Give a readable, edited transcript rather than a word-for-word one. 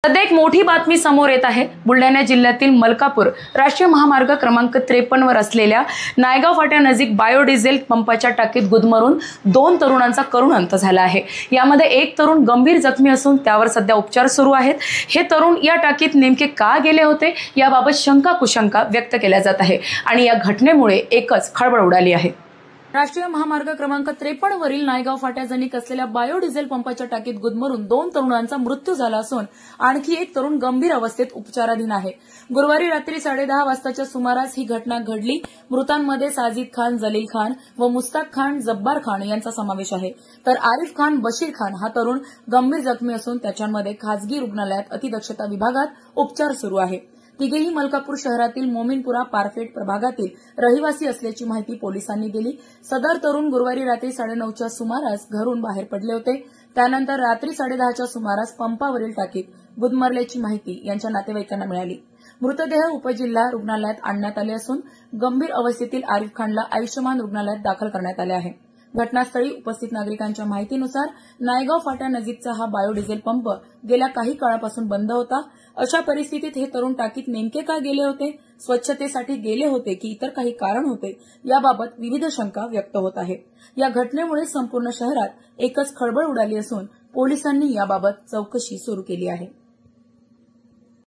सध्या एक मोठी बातमी समोर येत आहे। बुलढाणा जिल्ह्यातील मलकापूर राष्ट्रीय महामार्ग क्रमांक 53 वर असलेल्या नायगाव फाट्यानजीक बायोडिझेल पंपाच्या टाकीत गुदमरून 2 तरुणांचा करुण अंत झाला आहे। यामध्ये एक तरुण गंभीर जखमी असून त्यावर सध्या उपचार सुरू आहेत। हे तरुण या टाकीत नेमके का गेले होते याबाबत शंका कुशंका व्यक्त केल्या जात आहे आणि या घटनेमुळे एकच खळबळ उडाली आहे। राष्ट्रीय महामार्ग क्रमांक 53 वरील नायगाव फाट्याजवळ असलेल्या बायोडिझेल पंपाच्या टाकीत गुदमरून 2 तरुणांचा मृत्यू झाला असून आणखी एक तरुण गंभीर अवस्थेत उपचाराधीन आहे। गुरुवारी रात्री 10:30 वाजताच्या सुमारास ही घटना घडली। मृतांमध्ये साजिद खान, जलील खान व मुस्ताक खान, जब्बार खान यांचा समावेश आहे, तर आरिफ खान, बशीर खान हा तरुण गंभीर जखमी असून त्याच्यामध्ये खासगी रुग्णालयात अतिदक्षता विभागात उपचार सुरू आहे। तिघेही मलकापूर शहरातील मोमीनपुरा पारफेट प्रभागातील रहिवासी असल्याची माहिती पोलिसांनी दिली। सदर तरुण गुरुवारी रात्री 9:30च्या सुमारास घरून बाहेर पडले होते। त्यानंतर रात्री 10:30च्या सुमारास पंपावरील टाकीत गुदमरल्याची माहिती यांच्या नातेवाईकांना मिळाली। मृतदेह उपजिल्हा रुग्णालयात आणण्यात आले असून गंभीर अवस्थेतील आरिफ खानला आयुष्यमान रुग्णालयात दाखल करण्यात आले आहे। घटनास्थळी उपस्थित नागरिकांच्या माहितीनुसार नायगाव फाट्यानजीकचा हा बायोडिझेल पंप गेल्या काही काळापासून बंद होता। अशा परिस्थितीत हे तरुण टाकीत नेमके का गेले होते? स्वच्छतेसाठी गेले होते की इतर काही कारण होते? याबाबत विविध शंका व्यक्त होत आहेत। या घटनेमुळे संपूर्ण शहरात एकच खळबळ उडाली असून पोलिसांनी याबाबत चौकशी सुरू केली आहे।